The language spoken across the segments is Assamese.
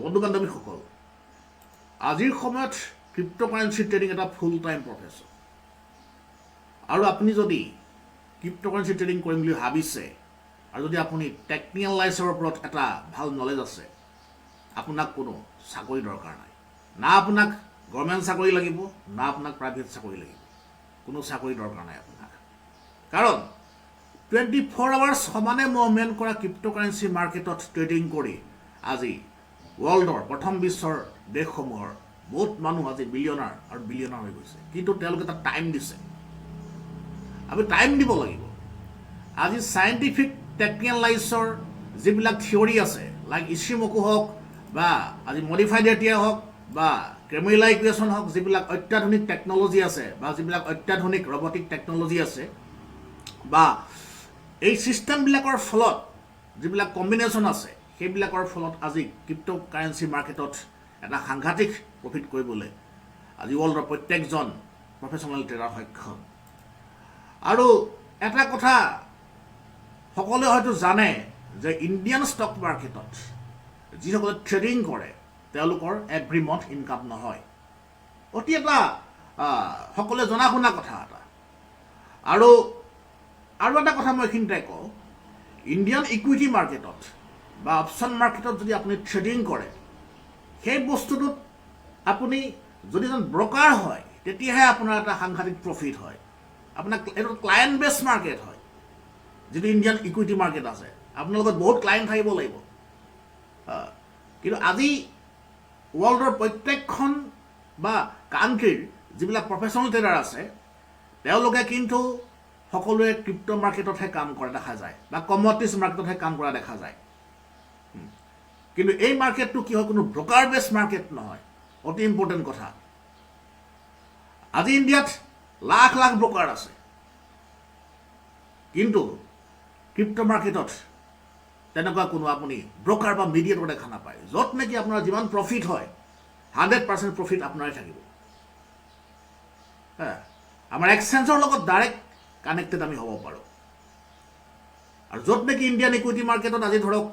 বন্ধু বান্ধৱীসকল, আজিৰ সময়ত ক্ৰিপ্ট'কাৰেঞ্চি ট্ৰেডিং এটা ফুল টাইম প্ৰফেশ্যন। আৰু আপুনি যদি ক্ৰিপ্ট'কাৰেঞ্চি ট্ৰেডিং কৰিম বুলি ভাবিছে আৰু যদি আপুনি টেকনিকেল লাইনৰ ওপৰত এটা ভাল নলেজ আছে, আপোনাক কোনো চাকৰি দৰকাৰ নাই। না আপোনাক গভৰ্ণমেণ্ট চাকৰি লাগিব, না আপোনাক প্ৰাইভেট চাকৰি লাগিব। কোনো চাকৰি দৰকাৰ নাই আপোনাক। কাৰণ 24 আৱাৰ্ছ সমানে মুভমেণ্ট কৰা ক্ৰিপ্ট'কাৰেঞ্চি মাৰ্কেটত ট্ৰেডিং কৰি আজি ৱৰ্ল্ডৰ প্ৰথম বিশ্বৰ দেশসমূহৰ বহুত মানুহ আজি বিলিয়নাৰ আৰু বিলিয়নাৰ হৈ গৈছে। কিন্তু তেওঁলোকে তাত টাইম দিছে। আমি টাইম দিব লাগিব। আজি চাইণ্টিফিক টেকনিকেল লাইনৰ যিবিলাক থিয়ৰী আছে, লাইক ইচিমকু হওক বা আজি মডিফাইড এটিয়া হওক বা ক্ৰেমেলা ইকুৱেশ্যন হওক, যিবিলাক অত্যাধুনিক টেকন'লজি আছে বা যিবিলাক অত্যাধুনিক ৰবটিক টেকন'লজি আছে বা এই ছিষ্টেমবিলাকৰ ফলত যিবিলাক কম্বিনেশ্যন আছে, সেইবিলাকৰ ফলত আজি ক্ৰিপ্ট'কাৰেঞ্চি মাৰ্কেটত এটা সাংঘাতিক প্ৰফিট কৰিবলৈ আজি ৱৰ্ল্ডৰ প্ৰত্যেকজন প্ৰফেশ্যনেল ট্ৰেডাৰ সক্ষম। আৰু এটা কথা সকলোৱে হয়তো জানে যে ইণ্ডিয়ান ষ্টক মাৰ্কেটত যিসকলে ট্ৰেডিং কৰে তেওঁলোকৰ এভৰি মান্থ ইনকাম নহয়। অতি এটা সকলোৱে জনা শুনা কথা এটা। আৰু এটা কথা মই এইখিনিতে কওঁ, ইণ্ডিয়ান ইকুইটি মাৰ্কেটত বা অপশ্যন মাৰ্কেটত যদি আপুনি ট্ৰেডিং কৰে, সেই বস্তুটোত আপুনি যদি এজন ব্ৰকাৰ হয় তেতিয়াহে আপোনাৰ এটা সাংঘাতিক প্ৰফিট হয়। আপোনাক এইটো ক্লায়েণ্ট বেছ মাৰ্কেট হয়। যিটো ইণ্ডিয়ান ইকুইটি মাৰ্কেট আছে, আপোনাৰ লগত বহুত ক্লায়েণ্ট থাকিব লাগিব। কিন্তু আজি ৱৰ্ল্ডৰ প্ৰত্যেকখন বা কাণ্ট্ৰিৰ যিবিলাক প্ৰফেশ্যনেল ট্ৰেডাৰ আছে, তেওঁলোকে কিন্তু সকলোৱে ক্ৰিপ্ট' মাৰ্কেটতহে কাম কৰা দেখা যায় বা কমডিটিজ মাৰ্কেটতহে কাম কৰা দেখা যায়। কিন্তু এই মাৰ্কেটটো কি হয়, কোনো ব্ৰকাৰ বেছ মাৰ্কেট নহয়। অতি ইম্পৰ্টেণ্ট কথা। আজি ইণ্ডিয়াত লাখ লাখ ব্ৰকাৰ আছে, কিন্তু ক্ৰিপ্ট' মাৰ্কেটত তেনেকুৱা কোনো আপুনি ব্ৰকাৰ বা মিডিয়েটৰ দেখা নাপায়। য'ত নেকি আপোনাৰ যিমান প্ৰফিট হয় 100% প্ৰফিট আপোনাৰে থাকিব। আমাৰ এক্সচেঞ্জৰ লগত ডাইৰেক্ট কানেক্টেড আমি হ'ব পাৰোঁ। আৰু য'ত নেকি ইণ্ডিয়ান ইকুইটি মাৰ্কেটত আজি ধৰক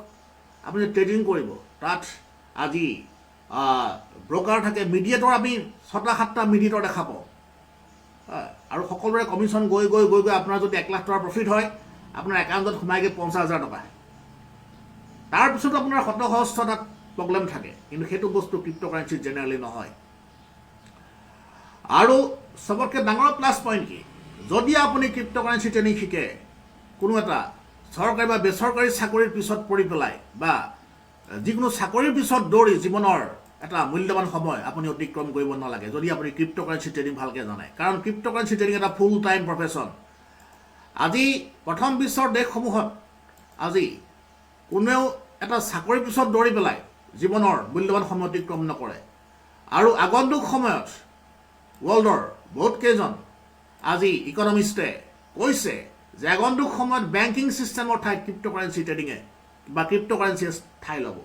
আপুনি ট্ৰেডিং কৰিব, তাত আজি ব্ৰকাৰ থাকে, মিডিয়েটৰ আমি 6টা-7টা মিডিয়েটৰ দেখা পাওঁ। আৰু সকলোৰে কমিশ্যন গৈ গৈ গৈ গৈ আপোনাৰ যদি 1 লাখ টকাৰ প্ৰফিট হয়, আপোনাৰ একাউণ্টত সোমাইগৈ 50,000 টকা। তাৰপিছত আপোনাৰ শত তাত প্ৰব্লেম থাকে। কিন্তু সেইটো বস্তু ক্ৰিপ্ট'কাৰেঞ্চিত জেনেৰেলি নহয়। আৰু চবতকৈ ডাঙৰ প্লাছ পইণ্ট কি, যদি আপুনি ক্ৰিপ্ট'কাৰেঞ্চি ট্ৰেডিং শিকে, কোনো এটা চৰকাৰী বা বেচৰকাৰী চাকৰিৰ পিছত পৰি পেলাই বা যিকোনো চাকৰিৰ পিছত দৌৰি জীৱনৰ এটা মূল্যৱান সময় আপুনি অতিক্ৰম কৰিব নালাগে যদি আপুনি ক্ৰিপ্ট'কাৰেঞ্চি ট্ৰেডিং ভালকৈ জানে। কাৰণ ক্ৰিপ্ট'কাৰেঞ্চি ট্ৰেডিং এটা ফুল টাইম প্ৰফেশ্যন। আজি প্ৰথম বিশ্বৰ দেশসমূহত আজি কোনেও এটা চাকৰিৰ পিছত দৌৰি পেলাই জীৱনৰ মূল্যৱান সময় অতিক্ৰম নকৰে। আৰু আগন্তুক সময়ত ৱৰ্ল্ডৰ বহুতকেইজন আজি ইকনমিষ্টে কৈছে যে আগন্তুক সময়ত বেংকিং ছিষ্টেমৰ ঠাইত ক্ৰিপ্ট'কাৰেঞ্চি ট্ৰেডিঙে বা ক্ৰিপ্ট'কাৰেঞ্চিয়ে ঠাই ল'ব।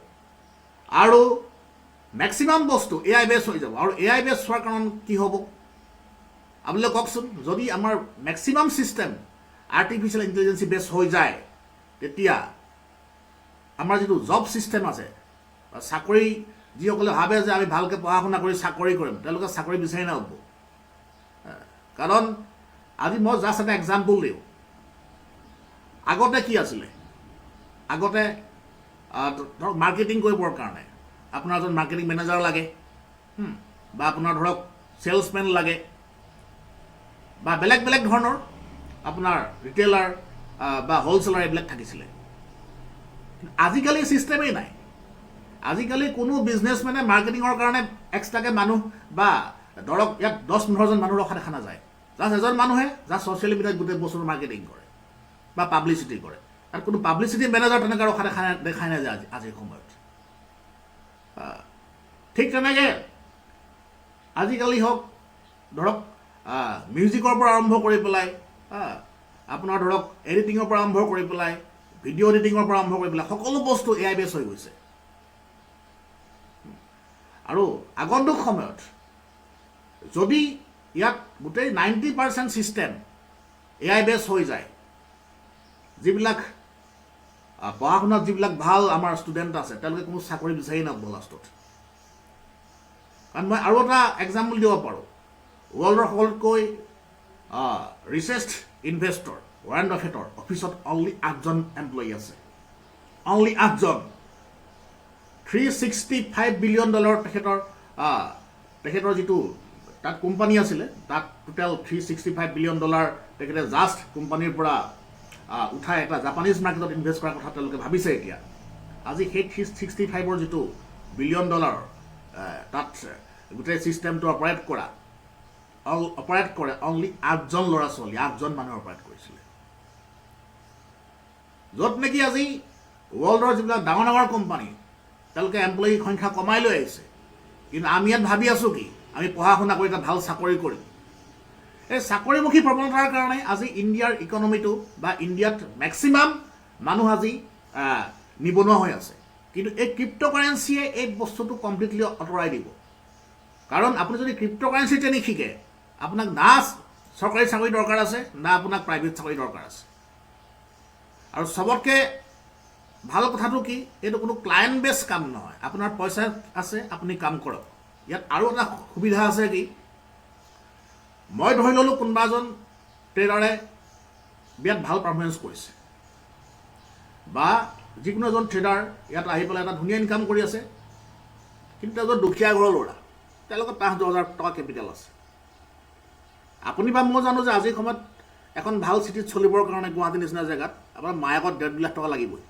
আৰু মেক্সিমাম বস্তু AI বেছ হৈ যাব। আৰু AI বেছ হোৱাৰ কাৰণ কি হ'ব আপোনালোকে কওকচোন। যদি আমাৰ মেক্সিমাম ছিষ্টেম আৰ্টিফিচিয়েল ইণ্টেলিজেঞ্চি বেছ হৈ যায়, তেতিয়া আমাৰ যিটো জব ছিষ্টেম আছে বা চাকৰি, যিসকলে ভাবে যে আমি ভালকৈ পঢ়া শুনা কৰি চাকৰি কৰিম, তেওঁলোকে চাকৰি বিচাৰি নাপাব। কাৰণ আজি মই জাষ্ট এটা এক্সাম্পল দিওঁ। আগতে কি আছিলে, আগতে ধৰক মাৰ্কেটিং কৰিবৰ কাৰণে আপোনাৰ এজন মাৰ্কেটিং মেনেজাৰ লাগে, বা আপোনাৰ ধৰক চেলছমেন লাগে, বা বেলেগ বেলেগ ধৰণৰ আপোনাৰ ৰিটেইলাৰ বা হ'লচেলাৰ এইবিলাক থাকিছিলে। আজিকালি ছিষ্টেমেই নাই। আজিকালি কোনো বিজনেছমেনে মাৰ্কেটিঙৰ কাৰণে এক্সট্ৰাকৈ মানুহ বা ধৰক ইয়াত 10-15জন মানুহ ৰখা দেখা নাযায়। জাষ্ট এজন মানুহে জাষ্ট ছ'চিয়েল মিডিয়াত গোটেই বস্তুটো মাৰ্কেটিং কৰে বা পাব্লিচিটি কৰে। তাত কোনো পাব্লিচিটি মেনেজাৰ তেনেকৈ ৰখা দেখাই নাযায় আজিৰ সময়ত। ঠিক তেনেকৈ আজিকালি হওক ধৰক মিউজিকৰ পৰা আৰম্ভ কৰি পেলাই আপোনাৰ ধৰক এডিটিঙৰ পৰা আৰম্ভ কৰি পেলাই ভিডিঅ' এডিটিঙৰ পৰা আৰম্ভ কৰি পেলাই সকলো বস্তু AI বেছ হৈ গৈছে। আৰু আগন্তুক সময়ত যদি ইয়াত গোটেই 90% ছিষ্টেম AI বেছ হৈ যায়, যিবিলাক পঢ়া শুনাত যিবিলাক ভাল আমাৰ ষ্টুডেণ্ট আছে তেওঁলোকে কোনো চাকৰি বিচাৰি নাপাব লাষ্টত। কাৰণ মই আৰু এটা এক্সাম্পল দিব পাৰোঁ। ৱৰ্ল্ডৰ সকলোতকৈ ৰিচেষ্ট ইনভেষ্টৰ ৱাৰেন বাফেটৰ অফিচত অনলি 8জন এমপ্লয়ী আছে, অনলি 8জন। $365 বিলিয়ন তেখেতৰ যিটো তাত কোম্পানী আছিলে, তাত টোটেল $365 বিলিয়ন তেখেতে জাষ্ট কোম্পানীৰ পৰা উঠাই এটা জাপানিজ মাৰ্কেটত ইনভেষ্ট কৰাৰ কথা তেওঁলোকে ভাবিছে এতিয়া। আজি সেই 365 যিটো বিলিয়ন তাত গোটেই ছিষ্টেমটো অপাৰেট কৰে অনলি 8জন ল'ৰা ছোৱালী, 8জন মানুহে অপাৰেট কৰিছিলে। য'ত নেকি আজি ৱৰ্ল্ডৰ যিবিলাক ডাঙৰ ডাঙৰ কোম্পানী তেওঁলোকে এমপ্লয়ী সংখ্যা কমাই লৈ আহিছে, কিন্তু আমি ইয়াত ভাবি আছোঁ কি আমি পঢ়া শুনা কৰি এটা ভাল চাকৰি কৰিম। এই চাকৰিমুখী প্ৰৱণতাৰ কাৰণে আজি ইণ্ডিয়াৰ ইকনমিটো বা ইণ্ডিয়াত মেক্সিমাম মানুহ আজি নিবনুৱা হৈ আছে। কিন্তু এই ক্ৰিপ্ট'কাৰেঞ্চিয়ে এই বস্তুটো কমপ্লিটলি আঁতৰাই দিব। কাৰণ আপুনি যদি ক্ৰিপ্ট'কাৰেঞ্চি ট্ৰেইনিং শিকে, আপোনাক না চৰকাৰী চাকৰি দৰকাৰ আছে, না আপোনাক প্ৰাইভেট চাকৰি দৰকাৰ আছে। আৰু চবতকৈ ভাল কথাটো কি, এইটো কোনো ক্লায়েণ্ট বেছ কাম নহয়। আপোনাৰ পইচা আছে, আপুনি কাম কৰক। ইয়াত আৰু এটা সুবিধা আছে কি, মই ধৰি ল'লোঁ কোনোবা এজন ট্ৰেডাৰে বিৰাট ভাল পাৰফৰ্মেঞ্চ কৰিছে, বা যিকোনো এজন ট্ৰেডাৰ ইয়াত আহি পেলাই এটা ধুনীয়া ইনকাম কৰি আছে, কিন্তু এজন দুখীয়া ঘৰৰ ল'ৰা, তেওঁলোকৰ 5-10 হাজাৰ টকা কেপিটেল আছে। আপুনি বা মই জানো যে আজিৰ সময়ত এখন ভাল চিটিত চলিবৰ কাৰণে গুৱাহাটী নিচিনা জেগাত আপোনাৰ মাহেকত 1.5 লাখ টকা লাগিবই।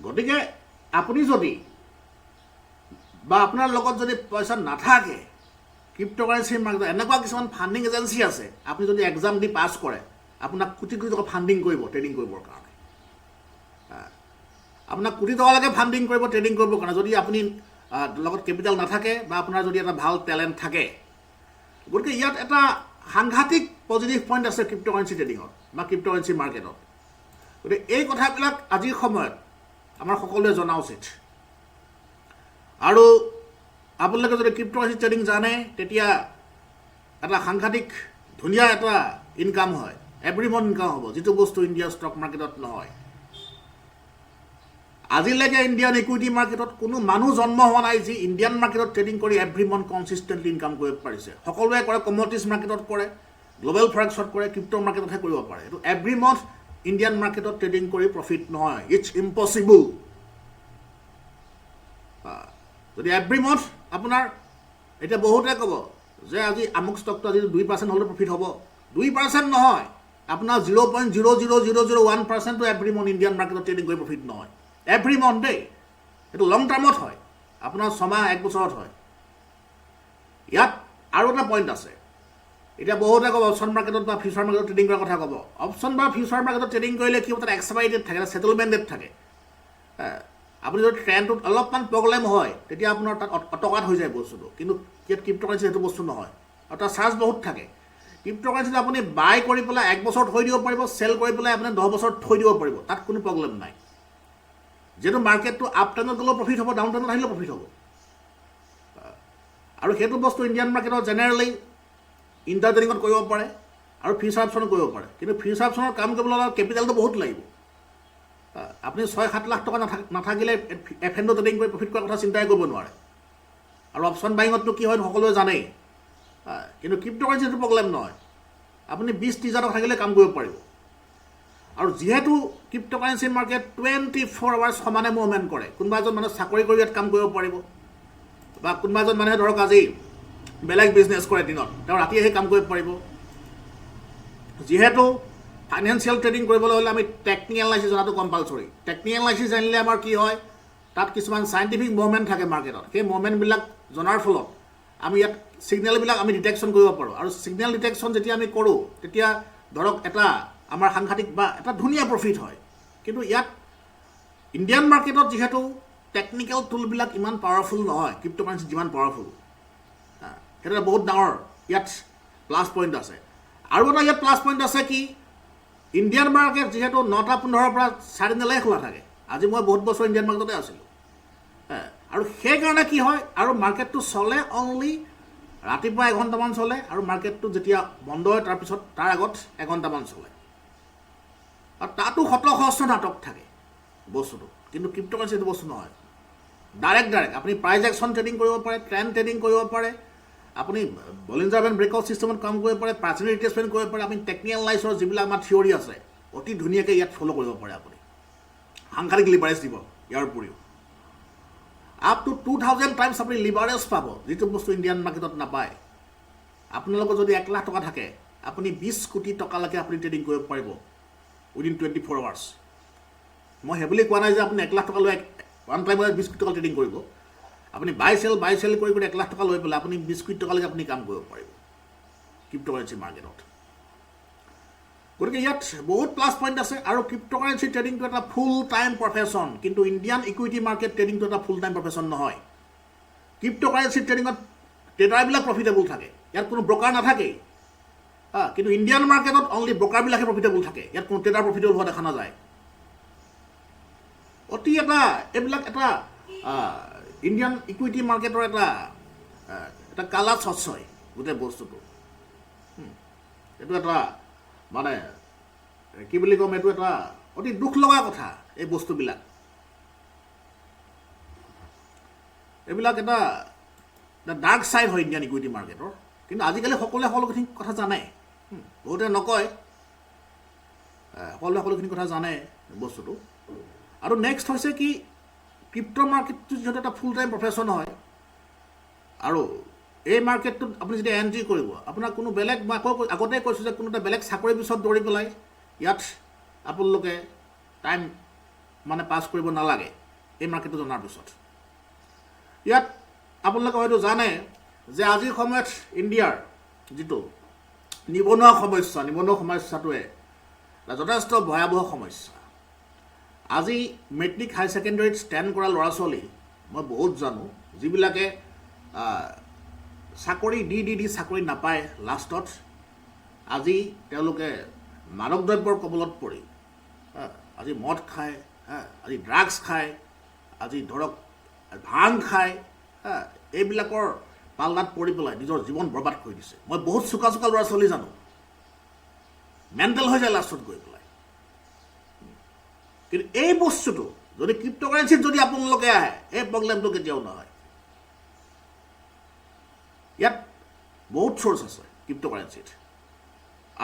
গতিকে আপুনি যদি বা আপোনাৰ লগত যদি পইচা নাথাকে, ক্ৰিপ্ট'কাৰেঞ্চিৰ মাৰ্কেটত এনেকুৱা কিছুমান ফাণ্ডিং এজেঞ্চি আছে, আপুনি যদি এক্সাম দি পাছ কৰে আপোনাক কোটি কোটি টকা ফাণ্ডিং কৰিব ট্ৰেডিং কৰিবৰ কাৰণে। আপোনাক কোটি টকালৈকে ফাণ্ডিং কৰিব ট্ৰেডিং কৰিবৰ কাৰণে, যদি আপুনি লগত কেপিটেল নাথাকে বা আপোনাৰ যদি এটা ভাল টেলেণ্ট থাকে। গতিকে ইয়াত এটা সাংঘাতিক পজিটিভ পইণ্ট আছে ক্ৰিপ্ট'কাৰেঞ্চি ট্ৰেডিঙত বা ক্ৰিপ্ট'কাৰেঞ্চি মাৰ্কেটত। গতিকে এই কথাবিলাক আজিৰ সময়ত আমাৰ সকলোৱে জনা উচিত। আৰু আপোনালোকে যদি ক্ৰিপ্ট'কাৰেঞ্চি ট্ৰেডিং জানে, তেতিয়া এটা সাংঘাতিক ধুনীয়া এটা ইনকাম হয়, এভৰি মন্থ ইনকাম হ'ব, যিটো বস্তু ইণ্ডিয়াৰ ষ্টক মাৰ্কেটত নহয়। আজিলৈকে ইণ্ডিয়ান ইকুইটি মাৰ্কেটত কোনো মানুহ জন্ম হোৱা নাই যি ইণ্ডিয়ান মাৰ্কেটত ট্ৰেডিং কৰি এভৰি মন্থ কনচিষ্টেণ্টলি ইনকাম কৰিব পাৰিছে। সকলোৱে কৰে, কমডিটিজ মাৰ্কেটত কৰে, গ্ল'বেল ফৰেক্সত কৰে, ক্ৰিপ্ট' মাৰ্কেটতহে কৰিব পাৰে। এইটো এভৰি মন্থ ইণ্ডিয়ান মাৰ্কেটত ট্ৰেডিং কৰি প্ৰফিট নহয়, ইটছ ইম্পচিবল। যদি এভৰি মন্থ আপোনাৰ, এতিয়া বহুতে ক'ব যে আজি আমুক ষ্টকটো আজি 2% হ'লে প্ৰফিট হ'ব। 2% নহয়, আপোনাৰ 0.00001% এভৰি মন্থ ইণ্ডিয়ান মাৰ্কেটত ট্ৰেডিং কৰি প্ৰফিট নহয়। এভৰি মন্থ দেই, সেইটো লং টাৰ্মত হয়, আপোনাৰ 6 মাহ 1 বছৰত হয়। ইয়াত আৰু এটা পইণ্ট আছে। এতিয়া বহুতে ক'ব অপশ্যন মাৰ্কেটত বা ফিউচাৰ মাৰ্কেটত ট্ৰেডিং কৰাৰ কথা ক'ব। অপশ্যন বা ফিউচাৰ মাৰ্কেটত ট্ৰেডিং কৰিলে কি হ'ব, তাত এক্সপায়াৰী ডেট থাকে, ছেটেলমেণ্ট ডেট থাকে। আপুনি যদি ট্ৰেণ্ডটোত অলপমান প্ৰব্লেম হয়, তেতিয়া আপোনাৰ তাত অটকাত হৈ যায় বস্তুটো। কিন্তু ইয়াত ক্ৰিপ্ট'কাৰেঞ্চি সেইটো বস্তু নহয়, আৰু তাৰ চাৰ্জ বহুত থাকে। ক্ৰিপ্ট'কাৰেঞ্চিত আপুনি বাই কৰি পেলাই 1 বছৰ থৈ দিব পাৰিব, চেল কৰি পেলাই আপুনি 10 বছৰ থৈ দিব পাৰিব, তাত কোনো প্ৰব্লেম নাই। যিহেতু মাৰ্কেটটো আপ ট্ৰেণ্ডত গ'লেও প্ৰফিট হ'ব, ডাউন ট্ৰেণ্ডত আহিলেও প্ৰফিট হ'ব। আৰু সেইটো বস্তু ইণ্ডিয়ান মাৰ্কেটত জেনেৰেলি ইণ্টাৰ ট্ৰেডিঙত কৰিব পাৰে আৰু ফিউচাৰ অপশ্যনত কৰিব পাৰে। কিন্তু ফিউচাৰ অপশ্যনৰ কাম কৰিবলৈ হ'লে কেপিটেলটো বহুত লাগিব। আপুনি 6-7 লাখ টকা নাথাকিলে এফ&অ ট্ৰেডিং কৰি প্ৰফিট কৰাৰ কথা চিন্তাই কৰিব নোৱাৰে। আৰু অপশ্যন বাইঙতনো কি হয় সকলোৱে জানেই। কিন্তু ক্ৰিপ্ট'কাৰেঞ্চি সেইটো প্ৰব্লেম নহয়, আপুনি 20-30 হাজাৰ টকা থাকিলে কাম কৰিব পাৰিব। আৰু যিহেতু ক্ৰিপ্ট'কাৰেঞ্চি মাৰ্কেট 24 আৱাৰ্ছ সমানে মুভমেণ্ট কৰে, কোনোবা এজন মানুহে চাকৰি কৰি ইয়াত কাম কৰিব পাৰিব, বা কোনোবা এজন মানুহে ধৰক আজি বেলেগ বিজনেছ কৰে দিনত, তেওঁ ৰাতি আহি কাম কৰিব পাৰিব। যিহেতু ফাইনেন্সিয়েল ট্ৰেডিং কৰিবলৈ হ'লে আমি টেকনিকেল এনালাইচিছ জনাটো কম্পালচৰি। টেকনিকেল এনালাইচিছ জানিলে আমাৰ কি হয়, তাত কিছুমান চাইণ্টিফিক মুভমেণ্ট থাকে মাৰ্কেটত। সেই মুভমেণ্টবিলাক জনাৰ ফলত আমি ইয়াত ছিগনেলবিলাক আমি ডিটেকশ্যন কৰিব পাৰোঁ। আৰু ছিগনেল ডিটেকশ্যন যেতিয়া আমি কৰোঁ, তেতিয়া ধৰক এটা আমাৰ সাংঘাতিক বা এটা ধুনীয়া প্ৰফিট হয়। কিন্তু ইয়াত ইণ্ডিয়ান মাৰ্কেটত যিহেতু টেকনিকেল টুলবিলাক ইমান পাৱাৰফুল নহয়, ক্ৰিপ্ট'কাৰেঞ্চি যিমান পাৱাৰফুল, সেইটো এটা বহুত ডাঙৰ ইয়াত প্লাছ পইণ্ট আছে। আৰু এটা ইয়াত প্লাছ পইণ্ট আছে কি, ইণ্ডিয়ান মাৰ্কেট যিহেতু 9:15 পৰা 9:30লৈকে খোলা থাকে। আজি মই বহুত বছৰ ইণ্ডিয়ান মাৰ্কেটতে আছিলোঁ। আৰু সেইকাৰণে কি হয়, আৰু মাৰ্কেটটো চলে অনলি ৰাতিপুৱা 1 ঘণ্টামান চলে, আৰু মাৰ্কেটটো যেতিয়া বন্ধ হয় তাৰপিছত তাৰ আগত 1 ঘণ্টামান চলে। আৰু তাতো শত সহস্ৰ নাটক থাকে বস্তুটো, কিন্তু ক্ৰিপ্ট'কাৰেঞ্চি সেইটো বস্তু নহয়। ডাইৰেক্ট আপুনি প্ৰাইজ একশ্যন ট্ৰেডিং কৰিব পাৰে, ট্ৰেণ্ড ট্ৰেডিং কৰিব পাৰে, আপুনি বলিঞ্জাৰ বেণ্ড ব্ৰেকআউট ছিষ্টেমত কাম কৰিব পাৰে, পাৰ্চনেল ৰিট্ৰেচমেণ্ট কৰিব পাৰে, আপুনি টেকনিকেল এনালাইচিছৰ যিবিলাক আমাৰ থিয়ৰী আছে অতি ধুনীয়াকৈ ইয়াত ফ'ল' কৰিব পাৰে। আপুনি সাংঘাতিক লিভাৰেজ দিব। ইয়াৰ উপৰিও আপ টু 2000 টাইমছ আপুনি লিভাৰেজ পাব, যিটো বস্তু ইণ্ডিয়ান মাৰ্কেটত নাপায়। আপোনালোকৰ যদি 1 লাখ টকা থাকে, আপুনি 20 কোটি টকালৈকে আপুনি ট্ৰেডিং কৰিব পাৰিব উইদিন 24 আৱাৰ্ছ। মই সেইবুলি কোৱা নাই যে আপুনি 1 লাখ টকা লৈ ওৱান টাইমত 20 কোটি টকা ট্ৰেডিং কৰিব। আপুনি বাই চেল কৰি 1 লাখ টকা লৈ পেলাই আপুনি 20 কোটি টকালৈকে আপুনি কাম কৰিব পাৰিব ক্ৰিপ্ট'কাৰেঞ্চি মাৰ্কেটত। গতিকে ইয়াত বহুত প্লাছ পইণ্ট আছে। আৰু ক্ৰিপ্ট'কাৰেঞ্চি ট্ৰেডিংটো এটা ফুল টাইম প্ৰফেশ্যন, কিন্তু ইণ্ডিয়ান ইকুইটি মাৰ্কেট ট্ৰেডিংটো এটা ফুল টাইম প্ৰফেশ্যন নহয়। ক্ৰিপ্ট'কাৰেঞ্চি ট্ৰেডিঙত ট্ৰেডাৰবিলাক প্ৰফিটেবল থাকে, ইয়াত কোনো ব্ৰকাৰ নাথাকেই। কিন্তু ইণ্ডিয়ান মাৰ্কেটত অনলি ব্ৰকাৰবিলাকে প্ৰফিটেবল থাকে, ইয়াত কোনো ট্ৰেডাৰ প্ৰফিটেবল হোৱা দেখা নাযায়। অতি এইবিলাক এটা ইণ্ডিয়ান ইকুইটি মাৰ্কেটৰ এটা কালা স্বচ্ছয় গোটেই বস্তুটো। এইটো এটা মানে কি বুলি ক'ম, এইটো এটা অতি দুখ লগা কথা। এই বস্তুবিলাক এইবিলাক এটা ডাৰ্ক ছাইড হয় ইণ্ডিয়ান ইকুইটি মাৰ্কেটৰ। কিন্তু আজিকালি সকলোৱে সকলোখিনি কথা জানে, বহুতে নকয়, সকলোৱে সকলোখিনি কথা জানে বস্তুটো। আৰু নেক্সট হৈছে কি, ক্ৰিপ্ট' মাৰ্কেটটো যিহেতু এটা ফুল টাইম প্ৰফেশ্যন হয়, আৰু এই মাৰ্কেটটোত আপুনি যেতিয়া এণ্ট্ৰি কৰিব, আপোনাৰ কোনো বেলেগ, মই আগতেই কৈছোঁ যে কোনো এটা বেলেগ চাকৰিৰ পিছত দৌৰি পেলাই ইয়াত আপোনালোকে টাইম মানে পাছ কৰিব নালাগে। এই মাৰ্কেটটো জনাৰ পিছত ইয়াত আপোনালোকে হয়তো জানে যে আজিৰ সময়ত ইণ্ডিয়াৰ যিটো নিবনুৱা সমস্যাটোৱে যথেষ্ট ভয়াৱহ সমস্যা। আজি মেট্ৰিক হাই ছেকেণ্ডেৰীত ষ্টেণ্ড কৰা ল'ৰা ছোৱালী মই বহুত জানো, যিবিলাকে চাকৰি দি চাকৰি নাপায়, লাষ্টত আজি তেওঁলোকে মাদক দ্ৰব্যৰ কবলত পৰি আজি মদ খায়, আজি ড্ৰাগছ খায়, আজি ধৰক ভাং খায়, এইবিলাকৰ পাল্লাত পৰি পেলাই নিজৰ জীৱন বৰবাদ কৰি দিছে। মই বহুত চোকা ল'ৰা ছোৱালী জানো, মেণ্টেল হৈ যায় লাষ্টত গৈ পেলাই। কিন্তু এই বস্তুটো যদি ক্ৰিপ্ট'কাৰেঞ্চিত যদি আপোনালোকে আহে, এই প্ৰব্লেমটো কেতিয়াও নহয়। ইয়াত বহুত চ'ৰ্চ আছে ক্ৰিপ্ট'কাৰেঞ্চিত।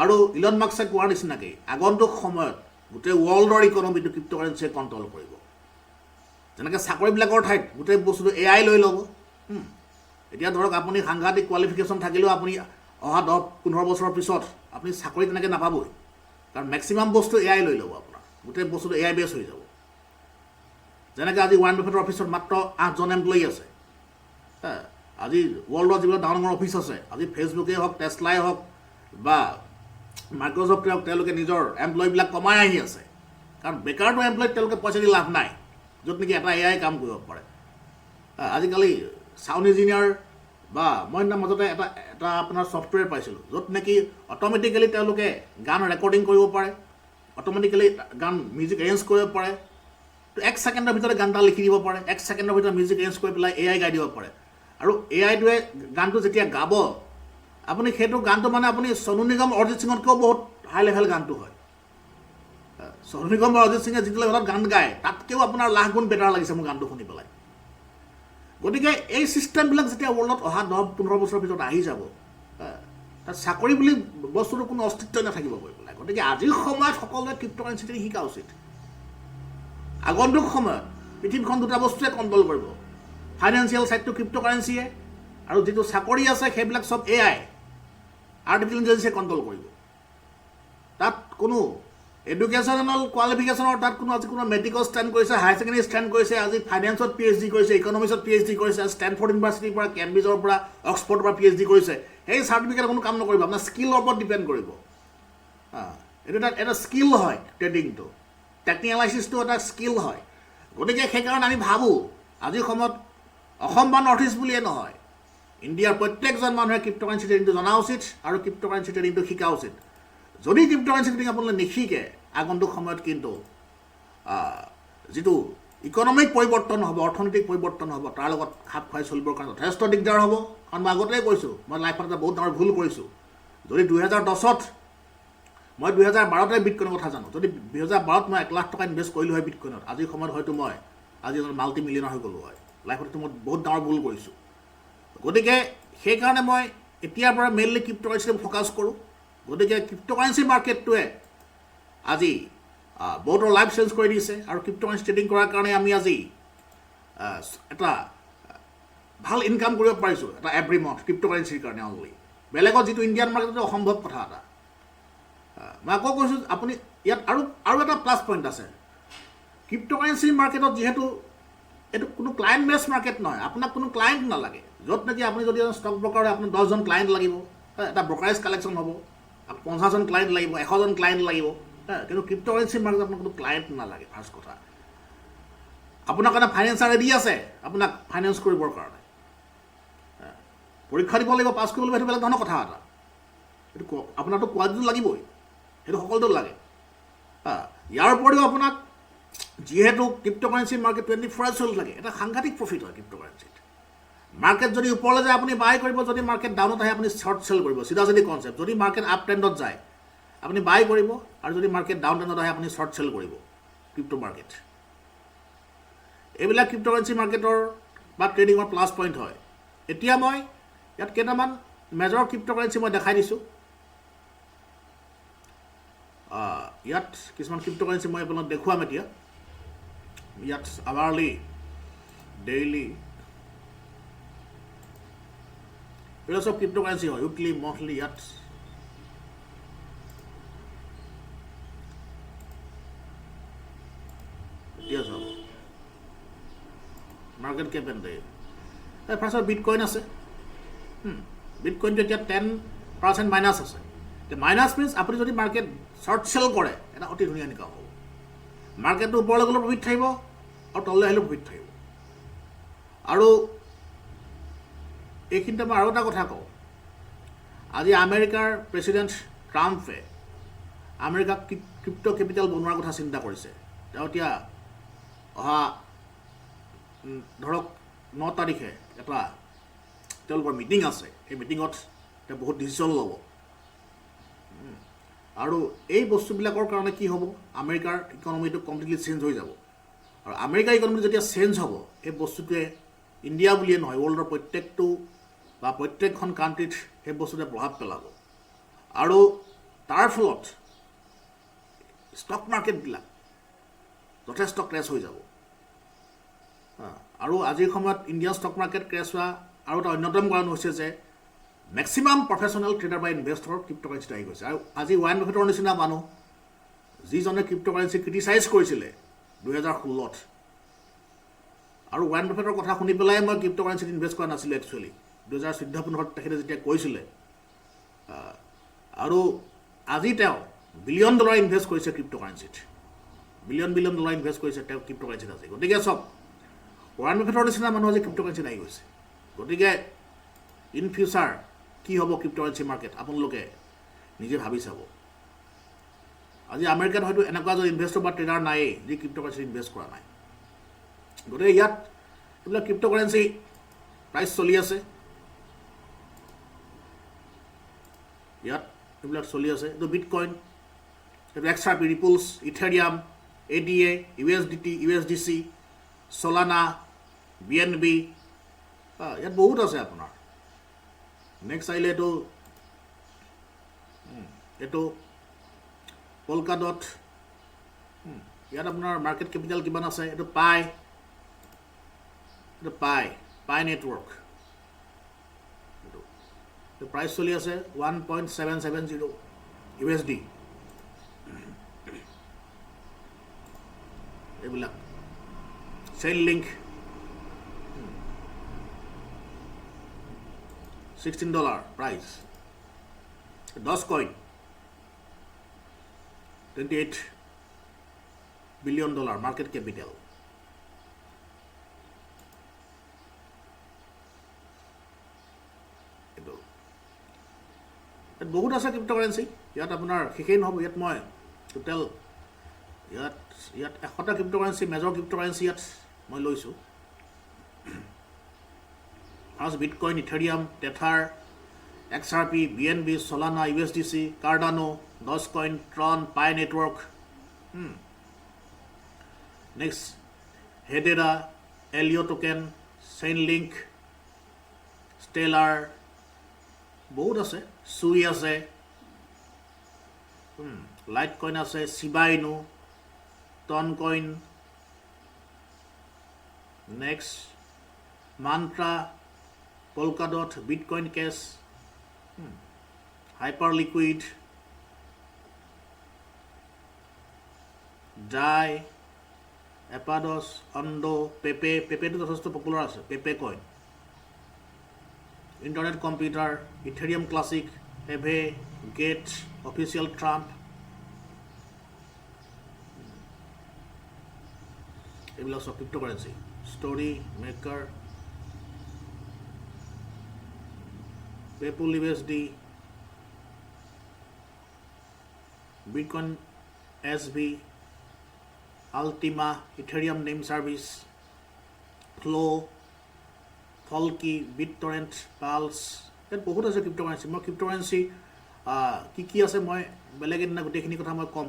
আৰু ইলন মাস্কে কোৱাৰ নিচিনাকৈ আগন্তুক সময়ত গোটেই ৱৰ্ল্ডৰ ইকনমিটো ক্ৰিপ্ট'কাৰেঞ্চিয়ে কণ্ট্ৰল কৰিব। যেনেকৈ চাকৰিবিলাকৰ ঠাইত গোটেই বস্তুটো AI লৈ ল'ব। এতিয়া ধৰক আপুনি সাংঘাতিক কোৱালিফিকেশ্যন থাকিলেও আপুনি অহা 10-15 বছৰৰ পিছত আপুনি চাকৰি তেনেকৈ নাপাবই, কাৰণ মেক্সিমাম বস্তু AI লৈ ল'ব। আপোনাৰ গোটেই বস্তুটো AI বেছ হৈ যাব। যেনেকৈ আজি ৱাৰেন বাফেটৰ অফিচত মাত্ৰ 8জন এমপ্লয়ী আছে। আজি ৱৰ্ল্ডৰ যিবিলাক ডাঙৰ ডাঙৰ অফিচ আছে, আজি ফেচবুকেই হওক, টেছলাই হওক বা মাইক্ৰ'ছফ্টে হওক, তেওঁলোকে নিজৰ এমপ্লয়ীবিলাক কমাই আহি আছে। কাৰণ বেকাৰটো এমপ্লয়ীত তেওঁলোকে পইচা দি লাভ নাই, য'ত নেকি এটা AI কাম কৰিব পাৰে। আজিকালি চাউণ্ড ইঞ্জিনিয়াৰ বা মই মাজতে এটা আপোনাৰ ছফ্টৱেৰ পাইছিলোঁ, য'ত নেকি অট'মেটিকেলি তেওঁলোকে গান ৰেকৰ্ডিং কৰিব পাৰে, অট'মেটিকেলি মিউজিক এৰেঞ্জ কৰিব পাৰে। 1 ছেকেণ্ডৰ ভিতৰত গান এটা লিখি দিব পাৰে, 1 ছেকেণ্ডৰ ভিতৰত মিউজিক এৰেঞ্জ কৰি পেলাই AI গাই দিব পাৰে। আৰু AIটোৱে গানটো যেতিয়া গাব, আপুনি সেইটো গানটো মানে আপুনি সোনু নিগম, অৰিজিত সিঙতকৈও বহুত হাই লেভেল গানটো হয়। সোনু নিগম বা অৰিজিত সিঙে যিটো লেভেলত গান গায়, তাতকৈও আপোনাৰ লাখ গুণ বেটাৰ লাগিছে মোৰ গানটো শুনি পেলাই। গতিকে এই ছিষ্টেমবিলাক যেতিয়া ৱৰ্ল্ডত অহা 10-15 বছৰৰ পিছত আহি যাব, তাত চাকৰি বুলি বস্তুটো কোনো অস্তিত্বই নাথাকিব গৈ পেলাই। গতিকে আজিৰ সময়ত সকলোৱে ক্ৰিপ্ট'কাৰেঞ্চি শিকা উচিত। আগন্তুক সময়ত পৃথিৱীখন দুটা বস্তুৱে কণ্ট্ৰল কৰিব, ফাইনেন্সিয়েল ছাইডটো ক্ৰিপ্ট'কাৰেঞ্চিয়ে, আৰু যিটো চাকৰি আছে সেইবিলাক চব AI, আৰ্টিফিচিয়েল ইণ্টেলিজেন্সে কণ্ট্ৰল কৰিব। তাত কোনো এডুকেশ্যনেল কোৱালিফিকেশ্যনৰ তাত আজি কোনো মেট্ৰিকত ষ্টেণ্ড কৰিছে, হায়াৰ ছেকেণ্ডেৰী ষ্টেণ্ড কৰিছে, আজি ফাইনেন্সত PhD কৰিছে, ইকনমিক্সত PhD কৰিছে, ষ্টেনফৰ্ড ইউনিভাৰ্চিটিৰ পৰা, কেম্ব্ৰিজৰ পৰা, অক্সফৰ্ডৰ পৰা PhD কৰিছে, সেই চাৰ্টিফিকেট কোনো কাম নকৰিব, আপোনাৰ স্কিলৰ ওপৰত ডিপেণ্ড কৰিব। এইটো এটা স্কিল হয় ট্ৰেডিংটো, টেকনিকেল এনালাইচিছটো এটা স্কিল হয়। গতিকে সেইকাৰণে আমি ভাবোঁ আজিৰ সময়ত অসম বা নৰ্থ ইষ্ট বুলিয়ে নহয়, ইণ্ডিয়াৰ প্ৰত্যেকজন মানুহে ক্ৰিপ্ট'কাৰেঞ্চি ট্ৰেডিংটো জনা উচিত আৰু ক্ৰিপ্ট'কাৰেঞ্চি ট্ৰেডিংটো শিকা উচিত। যদি ক্ৰিপ্ট'কাৰেঞ্চি ট্ৰেডিং আপোনালোকে নিশিকে, আগন্তুক সময়ত কিন্তু যিটো ইকনমিক পৰিৱৰ্তন হ'ব, অৰ্থনৈতিক পৰিৱৰ্তন হ'ব, তাৰ লগত খাপ খুৱাই চলিবৰ কাৰণে যথেষ্ট দিগদাৰ হ'ব। কাৰণ মই আগতেই কৈছোঁ, মই লাইফত এটা বহুত ডাঙৰ ভুল কৰিছোঁ। যদি 2010ত মই 2012তে বিটকইনৰ কথা জানো যদি 2012ত মই 1 লাখ টকা ইনভেষ্ট কৰিলোঁ হয় বিটকইনত আজিৰ সময়ত হয়তো মই আজি এজন মাল্টি মিলিয়নাৰ হৈ গ'লোঁ হয় লাইফত মই বহুত ডাঙৰ ভুল কৰিছোঁ গতিকে সেইকাৰণে মই এতিয়াৰ পৰা মেইনলি ক্ৰিপ্ট'কাৰেঞ্চিত ফ'কাছ কৰোঁ গতিকে ক্ৰিপ্ট'কাৰেঞ্চি মাৰ্কেটটোৱে আজি বহুতৰ লাইফ চেঞ্জ কৰি দিছে আৰু ক্ৰিপ্ট'কাৰেঞ্চি ট্ৰেডিং কৰাৰ কাৰণে আমি আজি এটা ভাল ইনকাম কৰিব পাৰিছোঁ এটা এভৰি মান্থ ক্ৰিপ্ট'কাৰেঞ্চিৰ কাৰণে অনলি বেলেগত যিটো ইণ্ডিয়ান মাৰ্কেটত অসম্ভৱ কথা এটা মই আকৌ কৈছোঁ আপুনি ইয়াত আৰু এটা প্লাছ পইণ্ট আছে ক্ৰিপ্ট'কাৰেঞ্চি মাৰ্কেটত যিহেতু এইটো কোনো ক্লায়েণ্ট বেছ মাৰ্কেট নহয় আপোনাক কোনো ক্লায়েণ্ট নালাগে য'ত নেকি আপুনি যদি এজন ষ্টক ব্ৰকাৰ হয় আপোনাৰ 10জন ক্লায়েণ্ট লাগিব এটা ব্ৰকাৰেজ কালেকশ্যন হ'ব 50জন ক্লায়েণ্ট লাগিব 100জন ক্লায়েণ্ট লাগিব কিন্তু ক্ৰিপ্ট'কাৰেঞ্চি মাৰ্কেটত আপোনাক কোনো ক্লায়েণ্ট নালাগে ফাৰ্ষ্ট কথা আপোনাৰ কাৰণে ফাইনেন্সাৰ ৰেডি আছে আপোনাক ফাইনেন্স কৰিবৰ কাৰণে পৰীক্ষা দিব লাগিব পাছ কৰিব লাগিব সেইটো বেলেগ ধৰণৰ কথা এটা সেইটো আপোনাৰতো কোৱালিটিটো লাগিবই সেইটো সকলোতো লাগে ইয়াৰ উপৰিও আপোনাক যিহেতু ক্ৰিপ্ট'কাৰেঞ্চি মাৰ্কেট 24 চলি থাকে এটা সাংঘাতিক প্ৰফিট হয় ক্ৰিপ্ট'কাৰেঞ্চিত মাৰ্কেট যদি ওপৰলৈ যায় আপুনি বাই কৰিব যদি মাৰ্কেট ডাউনত আহে আপুনি শ্বৰ্ট চেল কৰিব চিধা চিধি কনচেপ্ট যদি মাৰ্কেট আপ ট্ৰেণ্ডত যায় আপুনি বাই কৰিব আৰু যদি মাৰ্কেট ডাউন ট্ৰেণ্ডত আহে আপুনি শ্বৰ্ট চেল কৰিব ক্ৰিপ্ট' মাৰ্কেট এইবিলাক ক্ৰিপ্ট'কাৰেঞ্চি মাৰ্কেটৰ বা ট্ৰেডিঙৰ প্লাছ পইণ্ট হয় এতিয়া মই ইয়াত কেইটামান মেজৰ ক্ৰিপ্ট'কাৰেঞ্চি মই দেখাই দিছোঁ ইয়াত কিছুমান ক্ৰিপ্ট'কাৰেঞ্চি মই আপোনাক দেখুৱাম এতিয়া ইয়াত আৱাৰলি ডেইলি এইবিলাক চব ক্ৰিপ্ট'কাৰেঞ্চি হয় উইকলি মন্থলি ইয়াত এতিয়া চাব মাৰ্কেট কেপ এণ্ড ডে ফাৰ্ষ্টত বিটকইন আছে বিটকইনটো এতিয়া 10% মাইনাছ আছে এতিয়া মাইনাছ মিনছ আপুনি যদি মাৰ্কেট শ্বৰ্ট চেল কৰে এটা অতি ধুনীয়া ইনকাম হ'ব মাৰ্কেটটো ওপৰলৈ গ'লেও প্ৰফিট থাকিব আৰু তললৈ আহিলেও প্ৰফিট থাকিব আৰু এইখিনিতে মই আৰু এটা কথা কওঁ আজি আমেৰিকাৰ প্ৰেছিডেণ্ট ট্ৰাম্পে আমেৰিকাক ক্ৰিপ্ট' কেপিটেল বনোৱাৰ কথা চিন্তা কৰিছে তেওঁ এতিয়া অহা ধৰক 9 তাৰিখে এটা তেওঁলোকৰ মিটিং আছে সেই মিটিঙত তেওঁ বহুত ডিচিশ্যন ল'ব আৰু এই বস্তুবিলাকৰ কাৰণে কি হ'ব আমেৰিকাৰ ইকনমিটো কমপ্লিটলি চেঞ্জ হৈ যাব আৰু আমেৰিকাৰ ইকনমিটো যেতিয়া চেঞ্জ হ'ব এই বস্তুটোৱে ইণ্ডিয়া বুলিয়ে নহয় ৱৰ্ল্ডৰ প্ৰত্যেকটো বা প্ৰত্যেকখন কাণ্ট্ৰিত সেই বস্তুটোৱে প্ৰভাৱ পেলাব আৰু তাৰ ফলত ষ্টক মাৰ্কেটবিলাক যথেষ্ট ক্ৰেছ হৈ যাব আৰু আজিৰ সময়ত ইণ্ডিয়ান ষ্টক মাৰ্কেট ক্ৰেছ হোৱা আৰু এটা অন্যতম কাৰণ হৈছে যে মেক্সিমাম প্ৰফেশ্যনেল ট্ৰেডাৰ বা ইনভেষ্টৰ ক্ৰিপ্ট'কাৰেঞ্চিত আহি গৈছে আৰু আজি ৱাৰেন বাফেটৰ নিচিনা মানুহ যিজনে ক্ৰিপ্ট'কাৰেঞ্চি ক্ৰিটিচাইজ কৰিছিলে 2016ত আৰু ৱাৰেন বাফেটৰ কথা শুনি পেলাই মই ক্ৰিপ্ট'কাৰেঞ্চিত ইনভেষ্ট কৰা নাছিলোঁ একচুৱেলি 2014-15ত তেখেতে যেতিয়া কৈছিলে আৰু আজি তেওঁ $বিলিয়ন ইনভেষ্ট কৰিছে ক্ৰিপ্ট'কাৰেঞ্চিত $বিলিয়ন ইনভেষ্ট কৰিছে তেওঁ ক্ৰিপ্ট'কাৰেঞ্চিত আছে গতিকে চব ৱাৰেন বাফেটৰ নিচিনা মানুহ আজি ক্ৰিপ্ট'কাৰেঞ্চিত আহি গৈছে গতিকে ইন ফিউচাৰ কি হ'ব ক্ৰিপ্ট'কাৰেঞ্চি মাৰ্কেট আপোনালোকে নিজে ভাবি চাব আজি আমেৰিকাত হয়তো এনেকুৱা এজন ইনভেষ্টৰ বা ট্ৰেডাৰ নায়েই যি ক্ৰিপ্ট'কাৰেঞ্চিত ইনভেষ্ট কৰা নাই গতিকে ইয়াত এইবিলাক ক্ৰিপ্ট'কাৰেঞ্চি প্ৰাইচ চলি আছে ইয়াত এইবিলাক চলি আছে এইটো বিটকইন এইটো XRP Ripples Ethereum ADA USDT USDC Solana BNB ইয়াত বহুত আছে আপোনাৰ নেক্সট আহিলে এইটো পলকাডট ইয়াত আপোনাৰ মাৰ্কেট কেপিটেল কিমান আছে এইটো পাই নেটৱৰ্ক এইটো প্ৰাইচ চলি আছে 1.770 USD এইবিলাক chain link $16 price Dogecoin $28 billion market capital এইটো বহুত আছে ক্ৰিপ্ট'কাৰেঞ্চি ইয়াত আপোনাৰ শেষেই নহ'ব ইয়াত মই টোটেল ইয়াত 100টা ক্ৰিপ্ট'কাৰেঞ্চি মেজৰ ক্ৰিপ্ট'কাৰেঞ্চি ইয়াত মই লৈছোঁ first Bitcoin Ethereum Tether XRP BNB Solana USDC Cardano Dogecoin, Tron, Pi Network. Next, Hedera, Elio Token, Chainlink, Stellar, বহুত আছে, Sui আছে, Litecoin আছে, Shiba Inu, Toncoin. Next, Mantra, Polkadot, Bitcoin Cash, Hyperliquid, Dai, Apados, Ondo, Pepe. Pepe to যথেষ্ট পপুলাৰ আছে, Pepe Coin. Internet Computer, Ethereum Classic, Eve, Gate, Official Trump. এইবিলাক সব cryptocurrency. Story Maker, PayPal USD, Bitcoin SV, Ultima, Ethereum Name Service, Flow, Folky, BitTorrent, Pulse. ইয়াত বহুত আছে ক্ৰিপ্টোকাৰেঞ্চি. মই ক্ৰিপ্টোকাৰেঞ্চি কি আছে মই বেলেগ এদিনা গোটেইখিনি কথা মই ক'ম.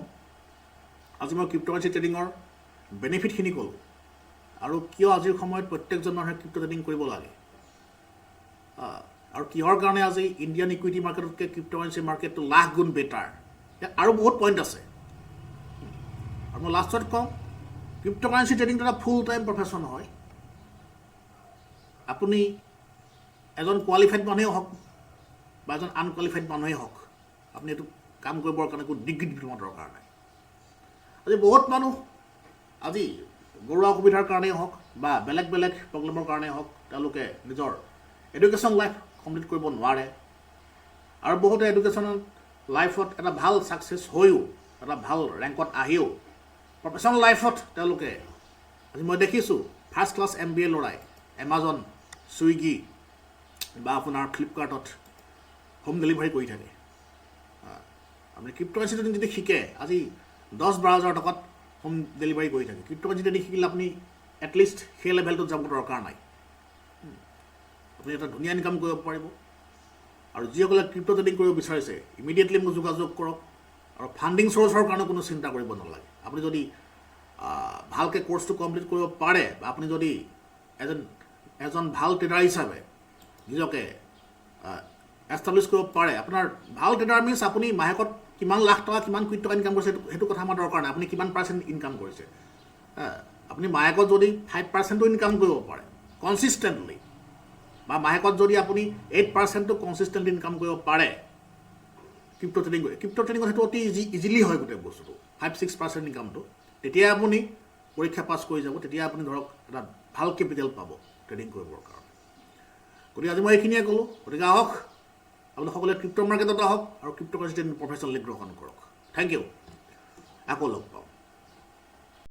আজি মই ক্ৰিপ্টোকাৰেঞ্চি ট্ৰেডিঙৰ বেনিফিটখিনি ক'লোঁ আৰু কিয় আজিৰ সময়ত প্ৰত্যেকজন মানুহে ক্ৰিপ্টো ট্ৰেডিং কৰিব লাগে আৰু কিহৰ কাৰণে আজি ইণ্ডিয়ান ইকুইটি মাৰ্কেটতকৈ ক্ৰিপ্টোকাৰেঞ্চি মাৰ্কেটটো লাখ গুণ বেটাৰ. ইয়াত আৰু বহুত পইণ্ট আছে আৰু মই লাষ্টত কওঁ ক্ৰিপ্টোকাৰেঞ্চি ট্ৰেডিংটো এটা ফুল টাইম প্ৰফেশ্যন হয়. আপুনি এজন কোৱালিফাইড মানুহেই হওক বা এজন আনকোৱালিফাইড মানুহেই হওক, আপুনি এইটো কাম কৰিবৰ কাৰণে কোনো ডিগ্ৰী ডিপ্ল'মা দৰকাৰ নাই. আজি বহুত মানুহ আজি ঘৰুৱা অসুবিধাৰ কাৰণেই হওক বা বেলেগ বেলেগ প্ৰব্লেমৰ কাৰণেই হওক তেওঁলোকে নিজৰ এডুকেশ্যন লাইফ কমপ্লিট কৰিব নোৱাৰে আৰু বহুতে এডুকেশ্যন লাইফত এটা ভাল ছাকচেছ হৈও এটা ভাল ৰেংকত আহিও প্ৰফেশ্যনেল লাইফত তেওঁলোকে আজি মই দেখিছোঁ ফাৰ্ষ্ট ক্লাছ MBA ল'ৰাই এমাজন, ছুইগি বা আপোনাৰ ফ্লিপকাৰ্টত হোম ডেলিভাৰী কৰি থাকে. আপুনি ক্ৰিপ্টোকাৰেঞ্চি যদি শিকে আজি 10-12 হাজাৰ টকাত হোম ডেলিভাৰী কৰি থাকে. ক্ৰিপ্টোকাৰেঞ্চি যদি শিকিলে আপুনি এটলিষ্ট সেই লেভেলটোত যাব দৰকাৰ নাই. আপুনি এটা ধুনীয়া ইনকাম কৰিব পাৰিব. আৰু যিসকলে ক্ৰিপ্টো ট্ৰেডিং কৰিব বিচাৰিছে ইমিডিয়েটলি মোক যোগাযোগ কৰক আৰু ফাণ্ডিং চ'ৰ্চৰ কাৰণে কোনো চিন্তা কৰিব নালাগে. আপুনি যদি ভালকৈ কোৰ্চটো কমপ্লিট কৰিব পাৰে বা আপুনি যদি এজন ভাল ট্ৰেডাৰ হিচাপে নিজকে এষ্টাব্লিছ কৰিব পাৰে, আপোনাৰ ভাল ট্ৰেডাৰ মিনছ আপুনি মাহেকত কিমান লাখ টকা কিমান কোটি টকা ইনকাম কৰিছে সেইটো কথা আমাৰ দৰকাৰ নাই. আপুনি কিমান পাৰ্চেণ্ট ইনকাম কৰিছে, আপুনি মাহেকত যদি 5% ইনকাম কৰিব পাৰে কনচিষ্টেণ্টলি বা মাহেকত যদি আপুনি 8% কনচিষ্টেণ্টলি ইনকাম কৰিব পাৰে ক্ৰিপ্টো ট্ৰেডিঙত সেইটো অতি ইজিলি হয় গোটেই বস্তুটো 5-6% ইনকামটো. তেতিয়া আপুনি পৰীক্ষা পাছ কৰি যাব, তেতিয়া আপুনি ধৰক এটা ভাল কেপিটেল পাব ট্ৰেডিং কৰিবৰ কাৰণে. গতিকে আজি মই এইখিনিয়ে ক'লোঁ. গতিকে আহক আপুনি সকলোৱে ক্ৰিপ্টো মাৰ্কেটত আহক আৰু ক্ৰিপ্টোকাৰেঞ্চি প্ৰফেশ্যনেলি গ্ৰহণ কৰক. Thank you. আকৌ লগ পাম.